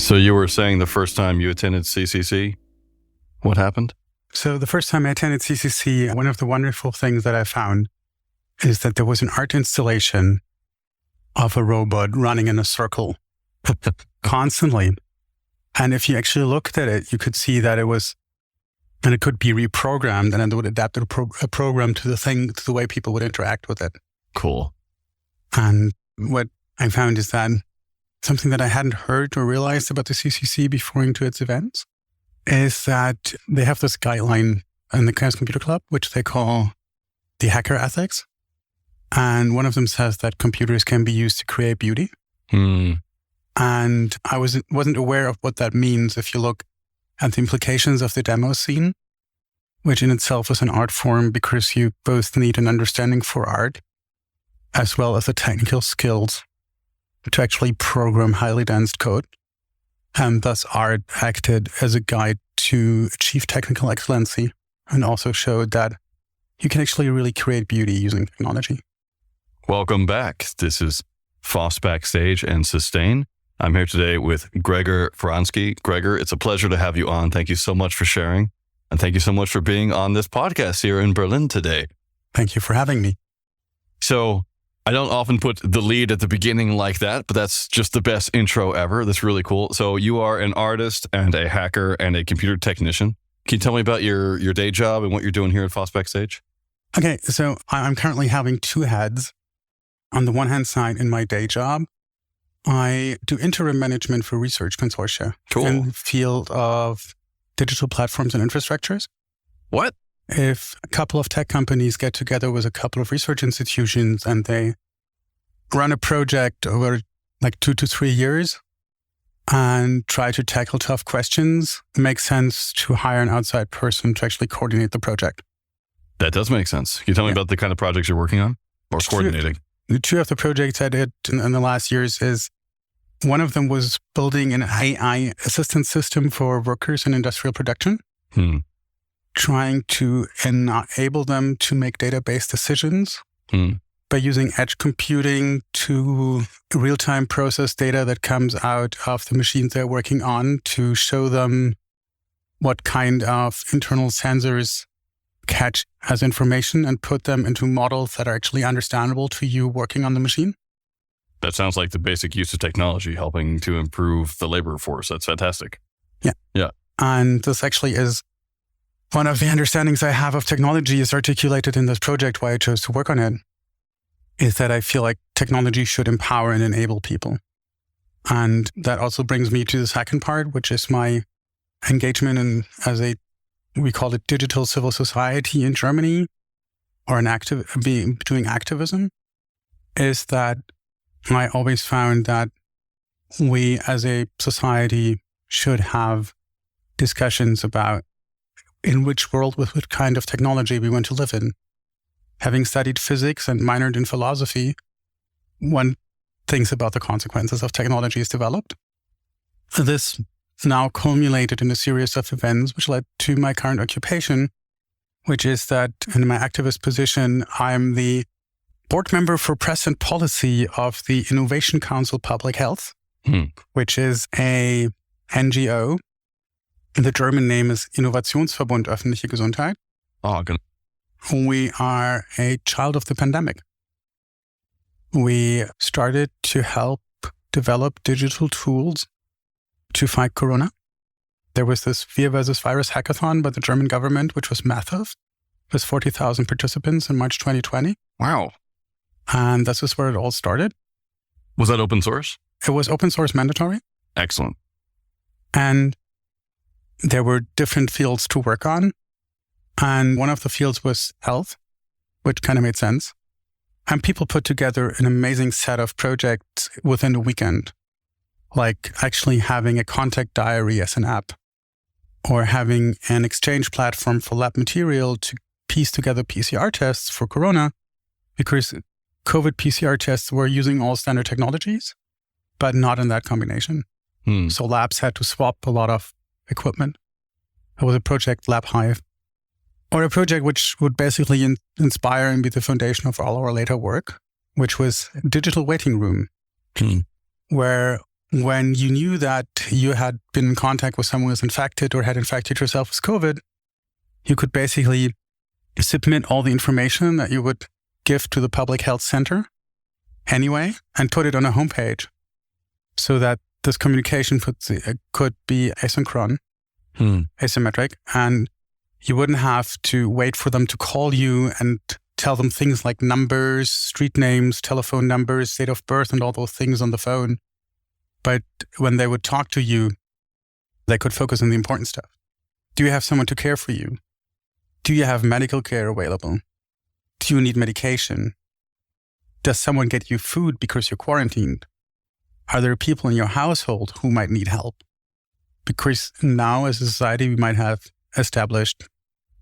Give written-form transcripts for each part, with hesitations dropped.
So you were saying the first time you attended CCC, what happened? So the first time I attended CCC, one of the wonderful things that I found is that there was an art installation of a robot running in a circle constantly. And if you actually looked at it, you could see that it could be reprogrammed, and it would adapt a program to the way people would interact with it. Cool. And what I found is that something that I hadn't heard or realized about the CCC before going to its events is that they have this guideline in the Chaos Computer Club, which they call the hacker ethics. And one of them says that computers can be used to create beauty. And I wasn't aware of what that means if you look at the implications of the demo scene, which in itself is an art form because you both need an understanding for art as well as the technical skills to actually program highly dense code. And thus art acted as a guide to achieve technical excellency and also showed that you can actually really create beauty using technology. Welcome back. This is FOSS Backstage and Sustain. I'm here today with Gregor Bransky. Gregor, it's a pleasure to have you on. Thank you so much for sharing. And thank you so much for being on this podcast here in Berlin today. Thank you for having me. So I don't often put the lead at the beginning like that, but that's just the best intro ever. That's really cool. So you are an artist and a hacker and a computer technician. Can you tell me about your day job and what you're doing here at FOSS Backstage? Okay, so I'm currently having two heads. On the one hand side, in my day job, I do interim management for research consortia in the field of digital platforms and infrastructures. What? If a couple of tech companies get together with a couple of research institutions and they run a project over like 2 to 3 years and try to tackle tough questions, it makes sense to hire an outside person to actually coordinate the project. That does make sense. Can you tell me about the kind of projects you're working on or coordinating? The two of the projects I did in the last years is one of them was building an AI assistance system for workers in industrial production, trying to enable them to make database decisions by using edge computing to real-time process data that comes out of the machines they're working on to show them what kind of internal sensors catch as information and put them into models that are actually understandable to you working on the machine. That sounds like the basic use of technology helping to improve the labor force. That's fantastic. Yeah. And this actually is one of the understandings I have of technology is articulated in this project, why I chose to work on it, is that I feel like technology should empower and enable people. And that also brings me to the second part, which is my engagement we call it digital civil society in Germany, or doing activism, is that I always found that we as a society should have discussions about in which world with what kind of technology we want to live in. Having studied physics and minored in philosophy, one thinks about the consequences of technology is developed. This now culminated in a series of events which led to my current occupation, which is that in my activist position, I'm the board member for press and policy of the Innovation Council Public Health, which is a NGO. The German name is Innovationsverbund Öffentliche Gesundheit. Oh, good. We are a child of the pandemic. We started to help develop digital tools to fight corona. There was this Wir versus Virus hackathon by the German government, which was massive, with 40,000 participants in March 2020. Wow. And this is where it all started. Was that open source? It was open source mandatory. Excellent. And there were different fields to work on. And one of the fields was health, which kind of made sense. And people put together an amazing set of projects within a weekend, like actually having a contact diary as an app, or having an exchange platform for lab material to piece together PCR tests for corona, because COVID PCR tests were using all standard technologies, but not in that combination. So labs had to swap a lot of equipment. There was a project, Lab Hive, or a project which would basically inspire and be the foundation of all our later work, which was Digital Waiting Room, where when you knew that you had been in contact with someone who was infected or had infected yourself with COVID, you could basically submit all the information that you would give to the public health center anyway and put it on a homepage so that this communication could be asymmetric, and you wouldn't have to wait for them to call you and tell them things like numbers, street names, telephone numbers, date of birth, and all those things on the phone. But when they would talk to you, they could focus on the important stuff. Do you have someone to care for you? Do you have medical care available? Do you need medication? Does someone get you food because you're quarantined? Are there people in your household who might need help? Because now as a society, we might have established,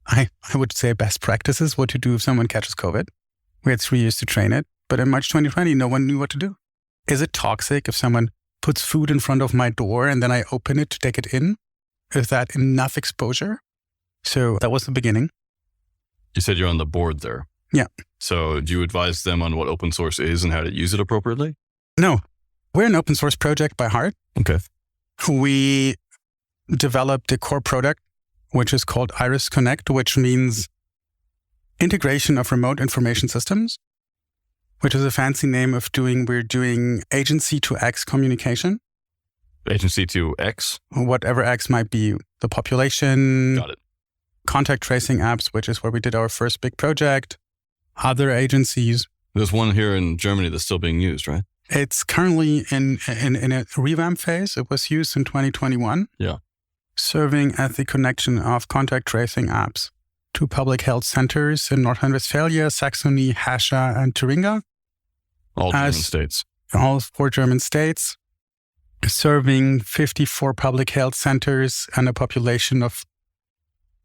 I would say, best practices, what to do if someone catches COVID. We had 3 years to train it, but in March 2020, no one knew what to do. Is it toxic if someone puts food in front of my door and then I open it to take it in? Is that enough exposure? So that was the beginning. You said you're on the board there. Yeah. So do you advise them on what open source is and how to use it appropriately? No. We're an open source project by heart. Okay. We developed a core product, which is called Iris Connect, which means integration of remote information systems, which is a fancy name of we're doing agency to X communication. Agency to X? Whatever X might be, the population. Got it. Contact tracing apps, which is where we did our first big project. Other agencies. There's one here in Germany that's still being used, right? It's currently in a revamp phase. It was used in 2021. Yeah. Serving as the connection of contact tracing apps to public health centers in North Rhine-Westphalia, Saxony, Hesse, and Thuringia. All German states. All 4 German states. Serving 54 public health centers and a population of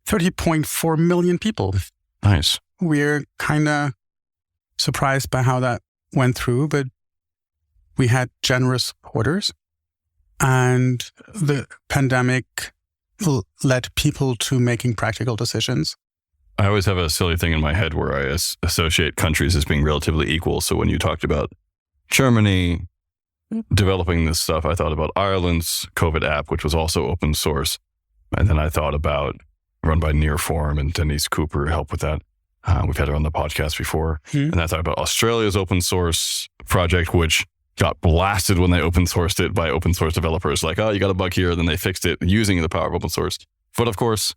30.4 million people. Nice. We're kind of surprised by how that went through, but we had generous supporters, and the pandemic led people to making practical decisions. I always have a silly thing in my head where I associate countries as being relatively equal. So when you talked about Germany developing this stuff, I thought about Ireland's COVID app, which was also open source. And then I thought about run by Nearform, and Denise Cooper helped with that. We've had her on the podcast before. And I thought about Australia's open source project, which got blasted when they open sourced it by open source developers. Like, oh, you got a bug here. Then they fixed it using the power of open source. But of course,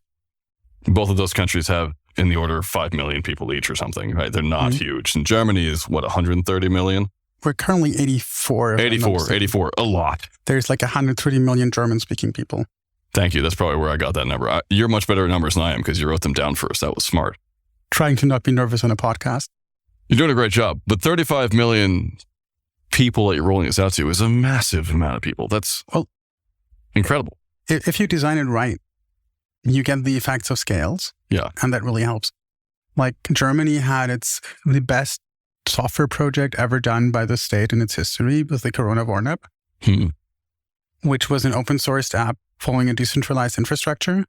both of those countries have in the order of 5 million people each or something, right? They're not huge. And Germany is, 130 million? We're currently 84. 84, a lot. There's like 130 million German-speaking people. Thank you. That's probably where I got that number. You're much better at numbers than I am because you wrote them down first. That was smart. Trying to not be nervous on a podcast. You're doing a great job. But 35 million people that you're rolling this out to is a massive amount of people. That's incredible. If you design it right, you get the effects of scales. Yeah. And that really helps. Like Germany had the best software project ever done by the state in its history with the Corona Warn-App, which was an open sourced app following a decentralized infrastructure,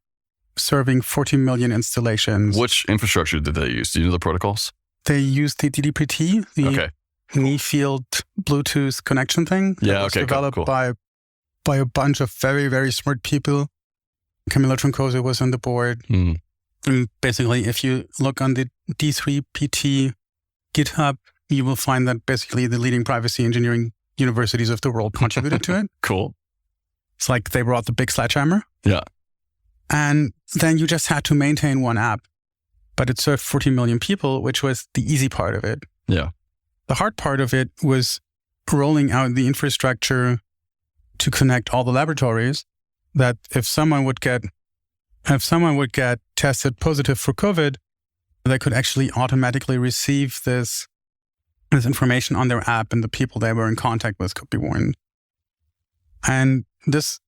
serving 40 million installations. Which infrastructure did they use? Do you know the protocols? They used the DDPT, the near-field Bluetooth connection thing. Yeah, was developed by a bunch of very, very smart people. Camilla Troncoso was on the board. And basically, if you look on the D3PT GitHub, you will find that basically the leading privacy engineering universities of the world contributed to it. Cool. It's like they brought the big sledgehammer. Yeah. And then you just had to maintain one app, but it served 40 million people, which was the easy part of it. Yeah. The hard part of it was rolling out the infrastructure to connect all the laboratories, that if someone would get tested positive for COVID, they could actually automatically receive this information on their app, and the people they were in contact with could be warned. And this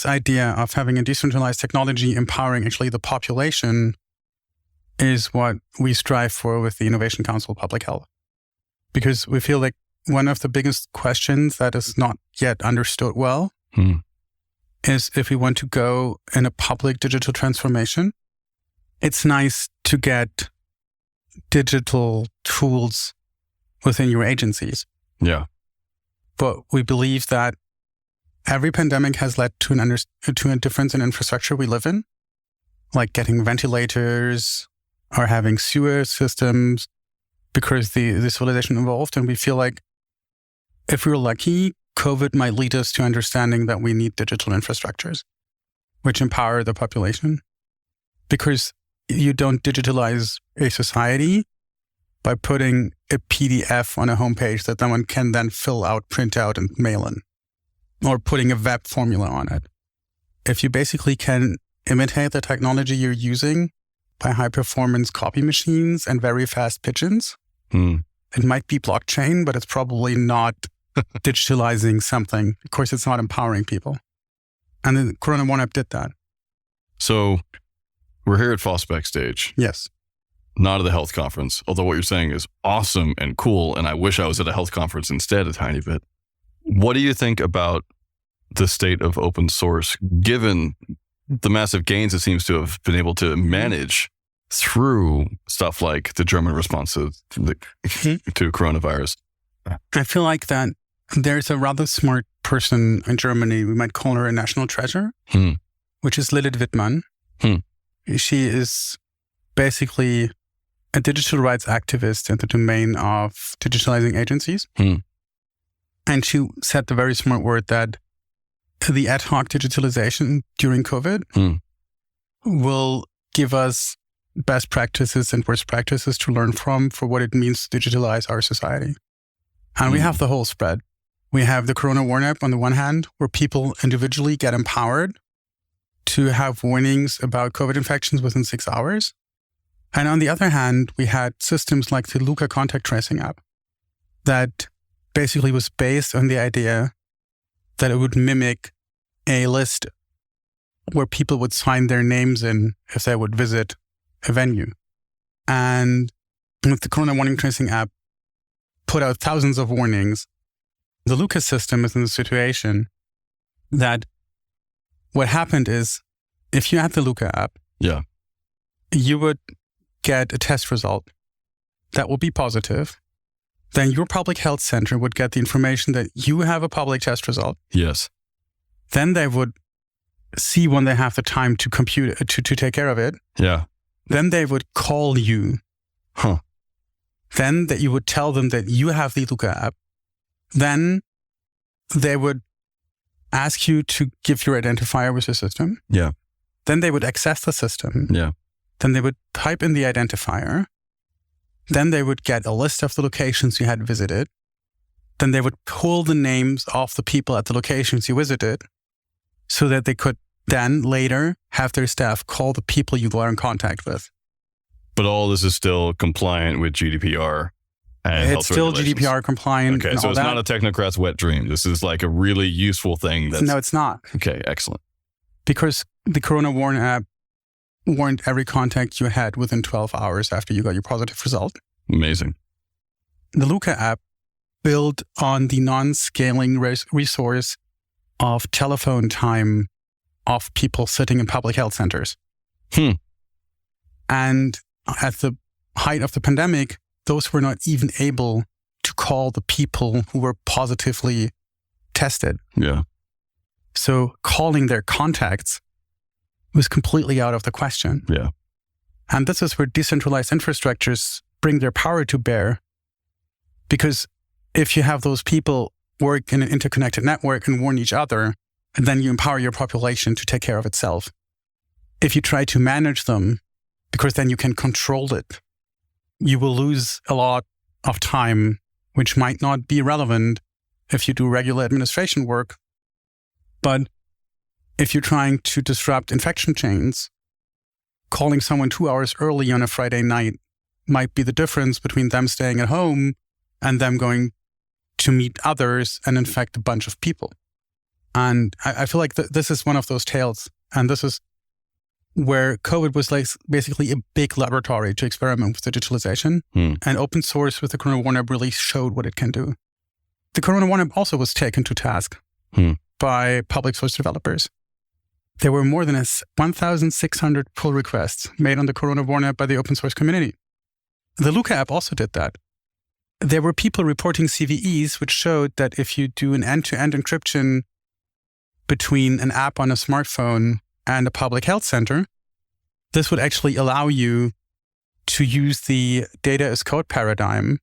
idea of having a decentralized technology empowering actually the population is what we strive for with the Innovation Council of Public Health. Because we feel like one of the biggest questions that is not yet understood well is if we want to go in a public digital transformation, it's nice to get digital tools within your agencies. Yeah. But we believe that every pandemic has led to to a difference in infrastructure we live in, like getting ventilators or having sewer systems, because the civilization evolved. And we feel like if we're lucky, COVID might lead us to understanding that we need digital infrastructures which empower the population, because you don't digitalize a society by putting a PDF on a homepage that someone can then fill out, print out, and mail in, or putting a web formula on it. If you basically can imitate the technology you're using by high-performance copy machines and very fast pigeons, it might be blockchain, but it's probably not digitalizing something. Of course, it's not empowering people. And the Corona One App did that. So we're here at FOSS Backstage. Yes. Not at the health conference, although what you're saying is awesome and cool, and I wish I was at a health conference instead a tiny bit. What do you think about the state of open source, given the massive gains it seems to have been able to manage through stuff like the German response to coronavirus? I feel like that there's a rather smart person in Germany, we might call her a national treasure, which is Lilith Wittmann. She is basically a digital rights activist in the domain of digitalizing agencies. And she said the very smart word that the ad hoc digitalization during COVID will give us best practices and worst practices to learn from for what it means to digitalize our society. And we have the whole spread. We have the Corona Warn App on the one hand, where people individually get empowered to have warnings about COVID infections within 6 hours. And on the other hand, we had systems like the Luca contact tracing app that basically was based on the idea that it would mimic a list where people would sign their names in if they would visit a venue. And with the Corona warning tracing app, put out thousands of warnings. The Luca system is in the situation that what happened is if you had the Luca app, you would get a test result that will be positive. Then your public health center would get the information that you have a public test result. Yes. Then they would see when they have the time to compute to take care of it. Yeah. Then they would call you. Then that you would tell them that you have the Luca app. Then they would ask you to give your identifier with the system. Yeah. Then they would access the system. Yeah. Then they would type in the identifier. Then they would get a list of the locations you had visited. Then they would pull the names of the people at the locations you visited so that they could then later have their staff call the people you were in contact with. But all this is still compliant with GDPR and it's still GDPR compliant. Okay, so it's not a technocrat's wet dream. This is like a really useful thing. No, it's not. Okay, excellent. Because the Corona Warn app warned every contact you had within 12 hours after you got your positive result. Amazing. The Luca app built on the non-scaling resource of telephone time of people sitting in public health centers. And at the height of the pandemic, those were not even able to call the people who were positively tested. Yeah. So calling their contacts was completely out of the question. Yeah. And this is where decentralized infrastructures bring their power to bear. Because if you have those people work in an interconnected network and warn each other, and then you empower your population to take care of itself. If you try to manage them, because then you can control it, you will lose a lot of time, which might not be relevant if you do regular administration work. But if you're trying to disrupt infection chains, calling someone 2 hours early on a Friday night might be the difference between them staying at home and them going to meet others and infect a bunch of people. And I feel like this is one of those tales. And this is where COVID was like basically a big laboratory to experiment with digitalization. And open source with the Corona Warn App really showed what it can do. The Corona Warn App also was taken to task by public source developers. There were more than 1,600 pull requests made on the Corona Warn App by the open source community. The Luca app also did that. There were people reporting CVEs, which showed that if you do an end-to-end encryption between an app on a smartphone and a public health center, this would actually allow you to use the data as code paradigm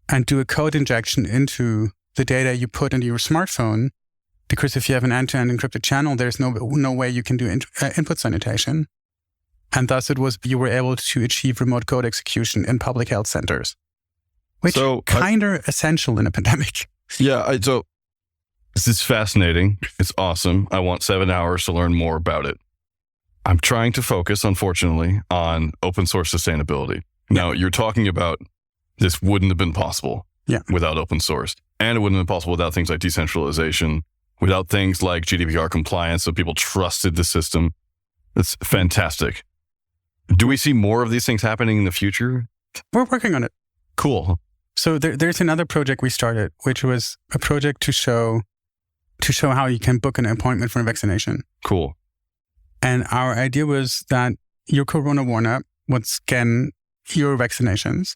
and do a code injection into the data you put into your smartphone. Because if you have an end-to-end encrypted channel, there's no way you can do input sanitation. And thus you were able to achieve remote code execution in public health centers, which kind of essential in a pandemic. Yeah, so this is fascinating. It's awesome. I want 7 hours to learn more about it. I'm trying to focus, unfortunately, on open source sustainability. Now, you're talking about this wouldn't have been possible without open source. And it wouldn't have been possible without things like decentralization, without things like GDPR compliance, so people trusted the system. It's fantastic. Do we see more of these things happening in the future? We're working on it. Cool. So there's another project we started, which was a project to show how you can book an appointment for a vaccination. Cool. And our idea was that your Corona Warn app would scan your vaccinations.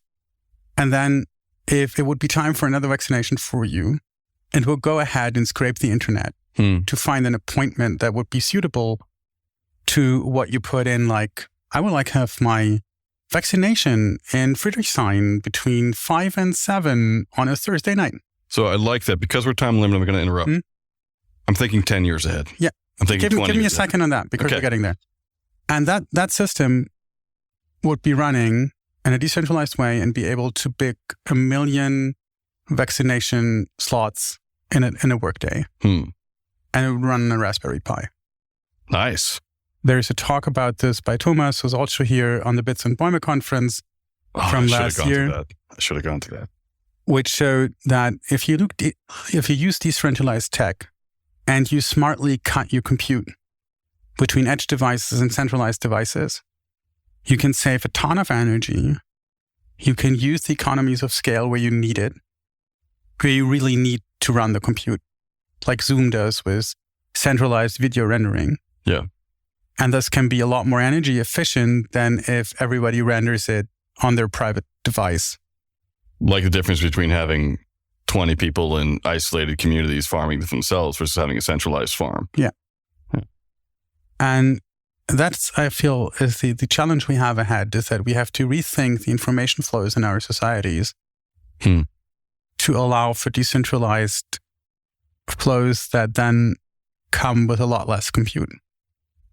And then if it would be time for another vaccination for you, it will go ahead and scrape the internet to find an appointment that would be suitable to what you put in, like, I would have my vaccination in Friedrichshain between 5 and 7 on a Thursday night. So I like that. Because we're time limited, I'm going to interrupt. I'm thinking 10 years ahead. Yeah. I'm thinking 20 give me a years second on that, because we're getting there. And that system would be running in a decentralized way and be able to pick 1 million vaccination slots in a workday. And it would run on a Raspberry Pi. Nice. There's a talk about this by Thomas, who's also here on the Bits and Bäume conference from last year. I should have gone to that. Which showed that if you use decentralized tech and you smartly cut your compute between edge devices and centralized devices, you can save a ton of energy. You can use the economies of scale where you need it, where you really need to run the compute, like Zoom does with centralized video rendering. Yeah. And this can be a lot more energy efficient than if everybody renders it on their private device. Like the difference between having 20 people in isolated communities farming themselves versus having a centralized farm. Yeah. And that's, I feel, is the challenge we have ahead, is that we have to rethink the information flows in our societies to allow for decentralized flows that then come with a lot less compute.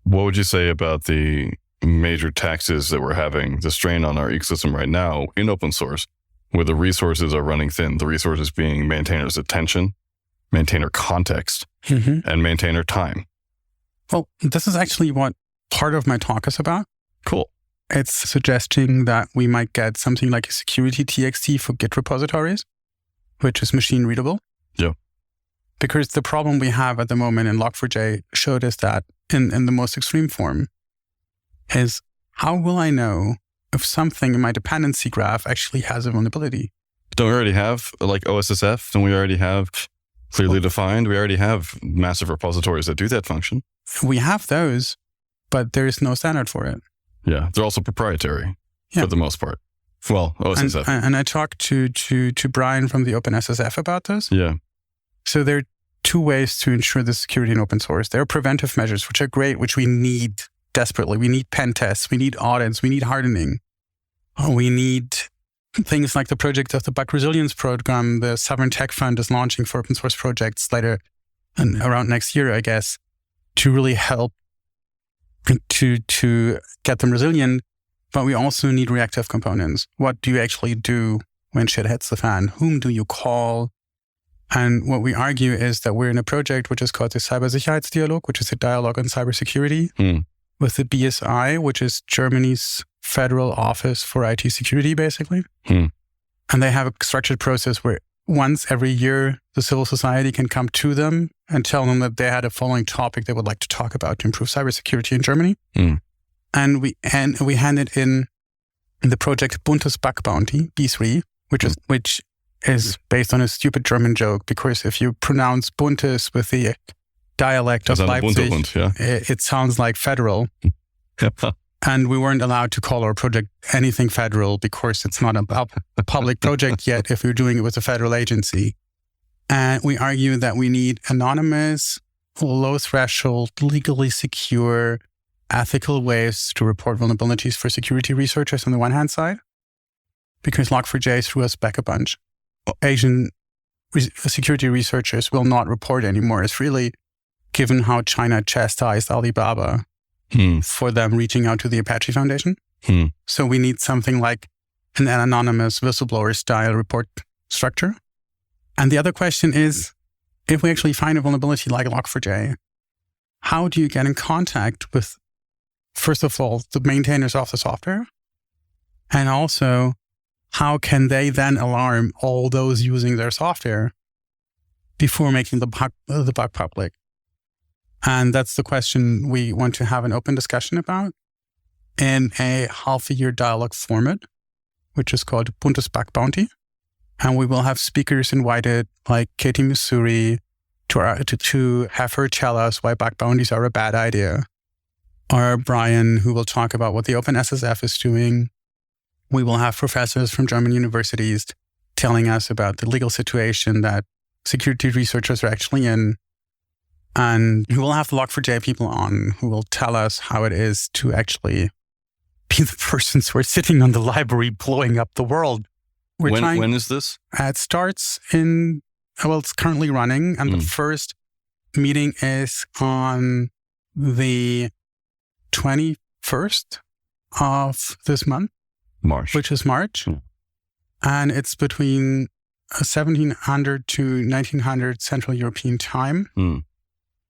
What would you say about the major taxes that we're having, the strain on our ecosystem right now in open source, where the resources are running thin, the resources being maintainers' attention, maintainer context, and maintainer time? Well, this is actually what part of my talk is about. Cool. It's suggesting that we might get something like a security TXT for Git repositories, which is machine readable. Yeah. Because the problem we have at the moment in Log4j showed us that in the most extreme form is, how will I know if something in my dependency graph actually has a vulnerability? Don't we already have like OSSF? Don't we already have clearly defined? We already have massive repositories that do that function. We have those, but there is no standard for it. Yeah. They're also proprietary for the most part. Well, OSSF. And I talked to Brian from the OpenSSF about this. Yeah. So there are two ways to ensure the security in open source. There are preventive measures, which are great, which we need desperately. We need pen tests. We need audits. We need hardening. We need things like the project of the Bug Resilience Program. The Sovereign Tech Fund is launching for open source projects later and around next year, I guess, to really help to get them resilient. But we also need reactive components. What do you actually do when shit hits the fan? Whom do you call? And what we argue is that we're in a project which is called the Cybersicherheitsdialog, which is a dialogue on cybersecurity, with the BSI, which is Germany's Federal Office for IT Security, basically. And they have a structured process where once every year, the civil society can come to them and tell them that they had a following topic they would like to talk about to improve cybersecurity in Germany. And we handed in the project Buntes Bug Bounty, B3, which is based on a stupid German joke, because if you pronounce Buntes with the dialect of Leipzig, it sounds like federal. And we weren't allowed to call our project anything federal because it's not a public project yet if you're doing it with a federal agency. And we argue that we need anonymous, low threshold, legally secure, ethical ways to report vulnerabilities for security researchers on the one hand side, because Log4j threw us back a bunch. Asian security researchers will not report anymore. It's really given how China chastised Alibaba for them reaching out to the Apache Foundation. So we need something like an anonymous whistleblower style report structure. And the other question is, if we actually find a vulnerability like Log4j, how do you get in contact with, first of all, the maintainers of the software? And also, how can they then alarm all those using their software before making the bug public? And that's the question we want to have an open discussion about in a half-a-year dialogue format, which is called Bundesbug Bounty. And we will have speakers invited like Katie Missouri to have her tell us why bug bounties are a bad idea. Or Brian, who will talk about what the OpenSSF is doing. We will have professors from German universities telling us about the legal situation that security researchers are actually in. And we will have the Log4j people on who will tell us how it is to actually be the persons who are sitting on the library blowing up the world. When is this? It starts it's currently running, and the first meeting is on the 21st of this month. March. Which is March. And it's between 1700 to 1900 Central European time,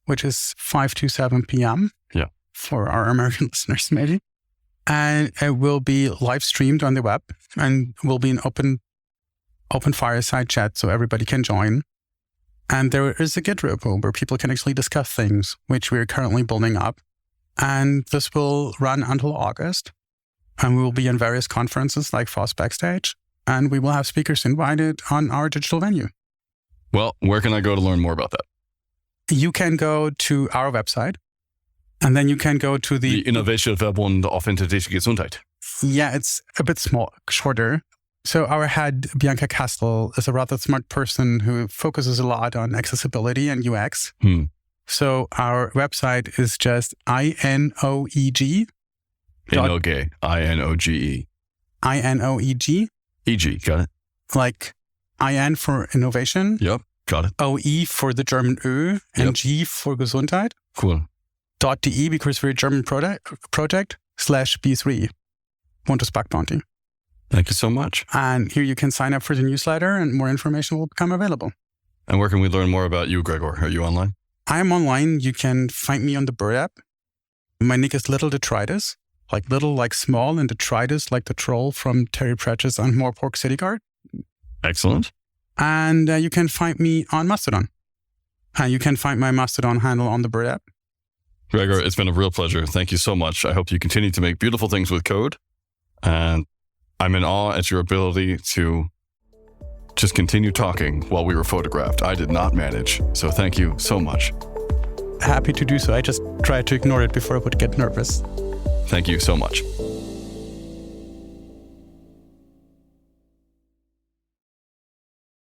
which is 5 to 7 p.m. Yeah. For our American listeners, maybe. And it will be live streamed on the web and will be an open fireside chat so everybody can join. And there is a Git repo where people can actually discuss things, which we're currently building up. And this will run until August. And we will be in various conferences like FOSS Backstage. And we will have speakers invited on our digital venue. Well, where can I go to learn more about that? You can go to our website. And then you can go to the Innovationsverbund auf Identität Gesundheit. Yeah, it's a bit shorter. So our head, Bianca Kastel, is a rather smart person who focuses a lot on accessibility and UX. So our website is just INOEG. INOGE. INOGE. INOEG. EG, got it. Like IN for innovation. Yep, got it. OE for the German Ö, and G for Gesundheit. Cool. .de because we're a German project /B3, Bundesbug Bounty. Thank you so much. And here you can sign up for the newsletter and more information will become available. And where can we learn more about you, Gregor? Are you online? I am online. You can find me on the Bird app. My nick is Little Detritus, like little, like small, and Detritus, like the troll from Terry Pratchett's More Pork City Guard. Excellent. And you can find me on Mastodon. You can find my Mastodon handle on the Bird app. Gregor, it's been a real pleasure. Thank you so much. I hope you continue to make beautiful things with code. And I'm in awe at your ability to just continue talking while we were photographed. I did not manage. So thank you so much. Happy to do so. I just tried to ignore it before I would get nervous. Thank you so much.